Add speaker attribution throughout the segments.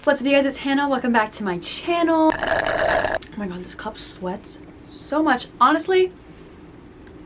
Speaker 1: What's up, you guys? It's Hannah. Welcome back to my channel. Oh my god, this cup sweats so much. Honestly,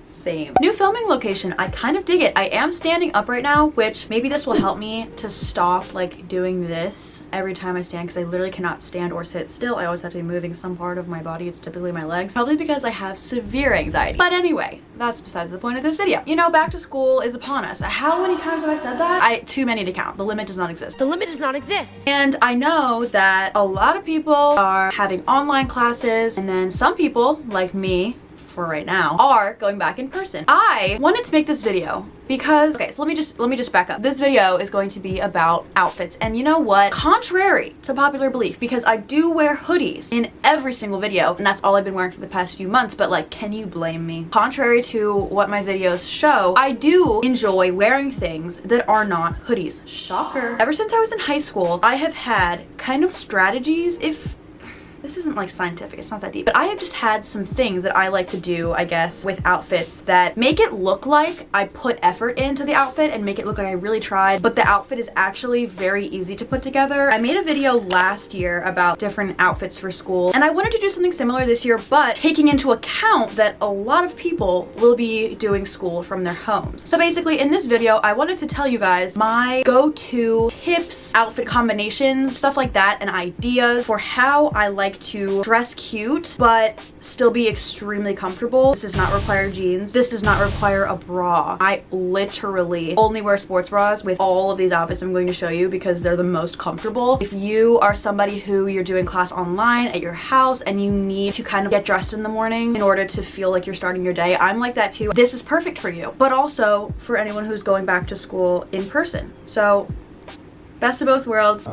Speaker 1: same. New filming location. I kind of dig it. I am standing up right now, which maybe this will help me to stop like doing this every time I stand, because I literally cannot stand or sit still. I always have to be moving some part of my body. It's typically my legs, probably because I have severe anxiety. But anyway, that's besides the point of this video. You know, back to school is upon us. How many times have I said that? Too many to count. The limit does not exist.
Speaker 2: The limit does not exist.
Speaker 1: And I know that a lot of people are having online classes, and then some people, like me, for right now, are going back in person. I wanted to make this video because, okay, so let me just back up. This video is going to be about outfits, and you know what? Contrary to popular belief, because I do wear hoodies in every single video, and that's all I've been wearing for the past few months, but like, can you blame me? Contrary to what my videos show, I do enjoy wearing things that are not hoodies. Shocker. Ever since I was in high school, I have had kind of strategies, if this isn't like scientific, it's not that deep, but I have just had some things that I like to do, I guess, with outfits that make it look like I put effort into the outfit and make it look like I really tried, but the outfit is actually very easy to put together. I made a video last year about different outfits for school, and I wanted to do something similar this year, but taking into account that a lot of people will be doing school from their homes. So basically, in this video, I wanted to tell you guys my go-to tips, outfit combinations, stuff like that, and ideas for how I like to dress cute but still be extremely comfortable. This does not require jeans. This does not require a bra. I literally only wear sports bras with all of these outfits I'm going to show you because they're the most comfortable. If you are somebody who you're doing class online at your house and you need to kind of get dressed in the morning in order to feel like you're starting your day, I'm like that too. This is perfect for you, but also for anyone who's going back to school in person. So best of both worlds.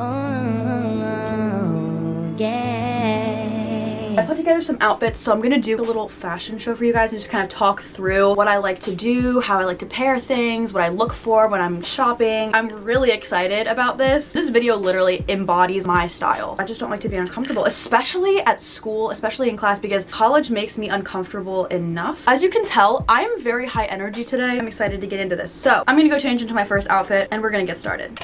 Speaker 1: I put together some outfits, so I'm gonna do a little fashion show for you guys and just kind of talk through what I like to do, how I like to pair things, what I look for when I'm shopping. I'm really excited about this. This video literally embodies my style. I just don't like to be uncomfortable, especially at school, especially in class, because college makes me uncomfortable enough. As you can tell, I am very high energy today. I'm excited to get into this. So I'm gonna go change into my first outfit and we're gonna get started.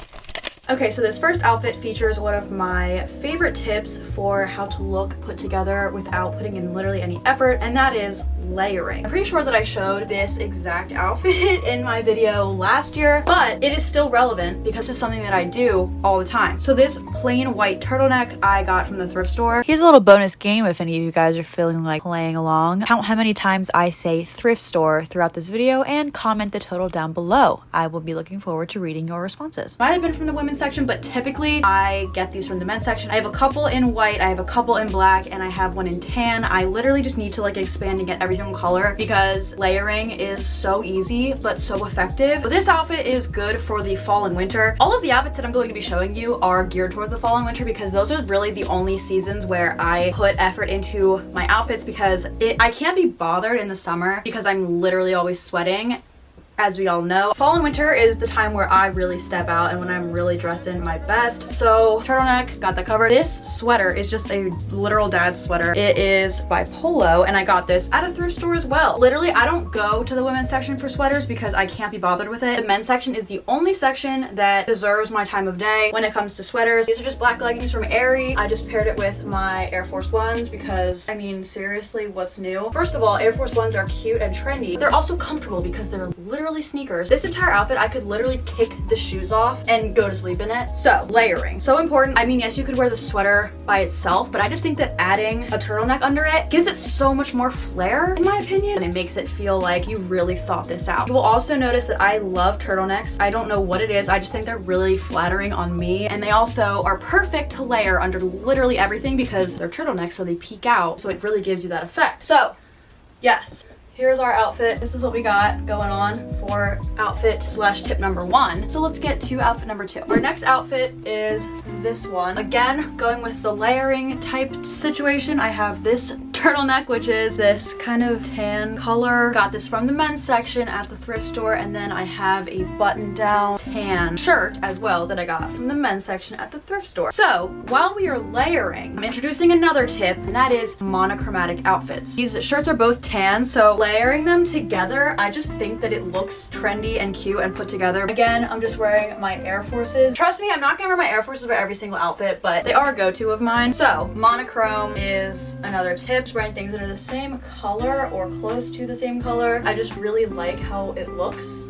Speaker 1: Okay, so this first outfit features one of my favorite tips for how to look put together without putting in literally any effort, and that is layering. I'm pretty sure that I showed this exact outfit in my video last year, but it is still relevant because it's something that I do all the time. So this plain white turtleneck I got from the thrift store.
Speaker 3: Here's a little bonus game if any of you guys are feeling like playing along. Count how many times I say thrift store throughout this video and comment the total down below. I will be looking forward to reading your responses.
Speaker 1: Might have been from the women's section, but typically I get these from the men's section. I have a couple in white, I have a couple in black, and I have one in tan. I literally just need to like expand and get every single color because layering is so easy but so effective. So this outfit is good for the fall and winter. All of the outfits that I'm going to be showing you are geared towards the fall and winter because those are really the only seasons where I put effort into my outfits, because I can't be bothered in the summer because I'm literally always sweating. As we all know, fall and winter is the time where I really step out and when I'm really dressing my best. So turtleneck, got that covered. This sweater is just a literal dad sweater. It is by Polo, and I got this at a thrift store as well. Literally, I don't go to the women's section for sweaters because I can't be bothered with it. The men's section is the only section that deserves my time of day when it comes to sweaters. These are just black leggings from Aerie. I just paired it with my Air Force Ones because, I mean, seriously, what's new? First of all, Air Force Ones are cute and trendy. They're also comfortable because they're literally sneakers. This entire outfit, I could literally kick the shoes off and go to sleep in it. So layering, so important. I mean, yes, you could wear the sweater by itself, but I just think that adding a turtleneck under it gives it so much more flair, in my opinion, and it makes it feel like you really thought this out. You will also notice that I love turtlenecks. I don't know what it is, I just think they're really flattering on me, and they also are perfect to layer under literally everything because they're turtlenecks, so they peek out, so it really gives you that effect. So yes, here's our outfit. This is what we got going on for outfit slash tip number 1. So let's get to outfit number 2. Our next outfit is this one. Again, going with the layering type situation, I have this turtleneck, which is this kind of tan color. Got this from the men's section at the thrift store, and then I have a button-down tan shirt as well that I got from the men's section at the thrift store. So while we are layering, I'm introducing another tip, and that is monochromatic outfits. These shirts are both tan, so layering them together, I just think that it looks trendy and cute and put together. Again, I'm just wearing my Air Forces. Trust me, I'm not gonna wear my Air Forces for every single outfit, but they are a go-to of mine. So monochrome is another tip. Just wearing things that are the same color or close to the same color. I just really like how it looks.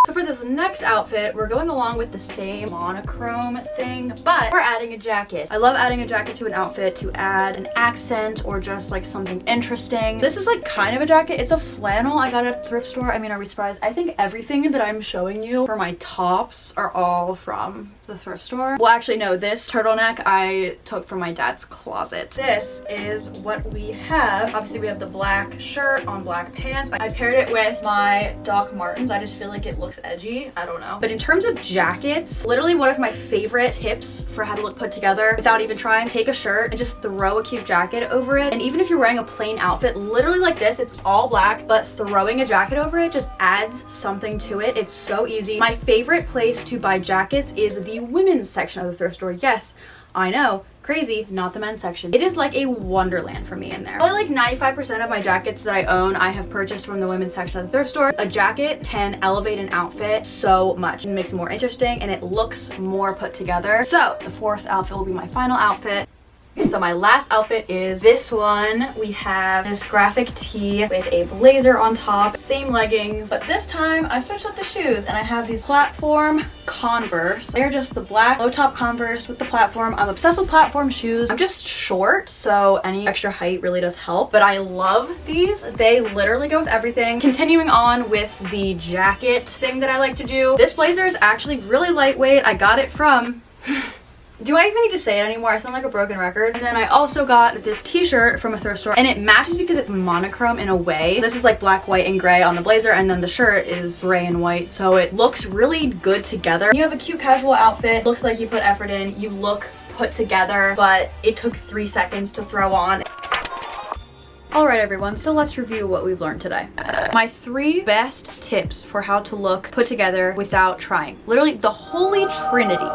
Speaker 1: So for this next outfit, we're going along with the same monochrome thing, but we're adding a jacket. I love adding a jacket to an outfit to add an accent or just like something interesting. This is like kind of a jacket. It's a flannel I got at a thrift store. I mean, are we surprised? I think everything that I'm showing you for my tops are all from the thrift store. Well, actually, no, this turtleneck I took from my dad's closet. This is what we have. Obviously, we have the black shirt on black pants. I paired it with my Doc Martens. I just feel like it looks edgy. I don't know. But in terms of jackets, literally one of my favorite tips for how to look put together without even trying, take a shirt and just throw a cute jacket over it. And even if you're wearing a plain outfit, literally like this, it's all black, but throwing a jacket over it just adds something to it. It's so easy. My favorite place to buy jackets is the women's section of the thrift store. Yes, I know, crazy, not the men's section. It is like a wonderland for me in there. Probably like 95% of my jackets that I own, I have purchased from the women's section of the thrift store. A jacket can elevate an outfit so much. It makes it more interesting and it looks more put together. So the fourth outfit will be my final outfit. So my last outfit is this one. We have this graphic tee with a blazer on top, same leggings, but this time I switched up the shoes and I have these platform Converse. They're just the black low top Converse with the platform. I'm obsessed with platform shoes. I'm just short, so any extra height really does help, but I love these. They literally go with everything. Continuing on with the jacket thing that I like to do. This blazer is actually really lightweight. I got it from do I even need to say it anymore? I sound like a broken record. And then I also got this t-shirt from a thrift store and it matches because it's monochrome in a way. This is like black, white, and gray on the blazer and then the shirt is gray and white. So it looks really good together. You have a cute casual outfit. Looks like you put effort in. You look put together, but it took 3 seconds to throw on. Alright everyone, so let's review what we've learned today. My 3 best tips for how to look put together without trying. Literally the holy trinity,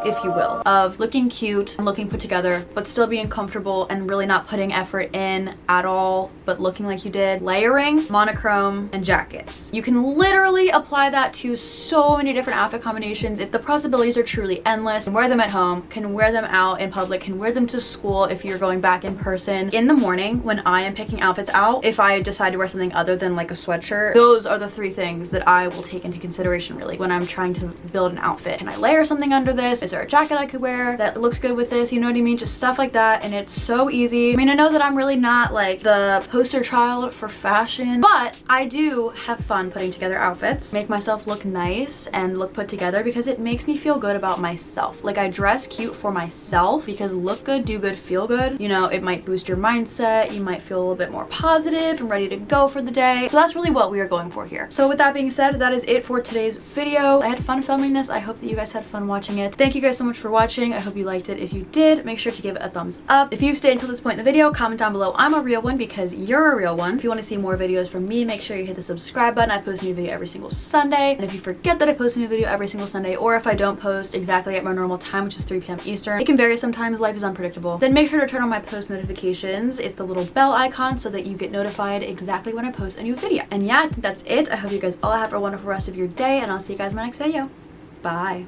Speaker 1: if you will, of looking cute and looking put together, but still being comfortable and really not putting effort in at all, but looking like you did. Layering, monochrome, and jackets. You can literally apply that to so many different outfit combinations. If the possibilities are truly endless, can wear them at home, can wear them out in public, can wear them to school if you're going back in person. In the morning, when I am picking outfits out, if I decide to wear something other than like a sweatshirt, those are the 3 things that I will take into consideration really when I'm trying to build an outfit. Can I layer something under this? Is there a jacket I could wear that looks good with this? You know what I mean? Just stuff like that, and it's so easy. I mean, I know that I'm really not like the poster child for fashion, but I do have fun putting together outfits, make myself look nice and look put together because it makes me feel good about myself. Like I dress cute for myself because look good, do good, feel good. You know, it might boost your mindset. You might feel a little bit more positive and ready to go for the day. So that's really what we are going for here. So with that being said, that is it for today's video. I had fun filming this. I hope that you guys had fun watching it. Thank you guys so much for watching. I hope you liked it. If you did, make sure to give it a thumbs up. If you've stayed until this point in the video, comment down below I'm a real one because you're a real one. If you want to see more videos from me, make sure you hit the subscribe button. I post a new video every single Sunday. And if you forget that I post a new video every single Sunday, or if I don't post exactly at my normal time, which is 3 p.m. Eastern, it can vary sometimes. Life is unpredictable. Then make sure to turn on my post notifications. It's the little bell icon so that you get notified exactly when I post a new video. And yeah, I think that's it. I hope you guys all have a wonderful rest of your day, and I'll see you guys in my next video. Bye.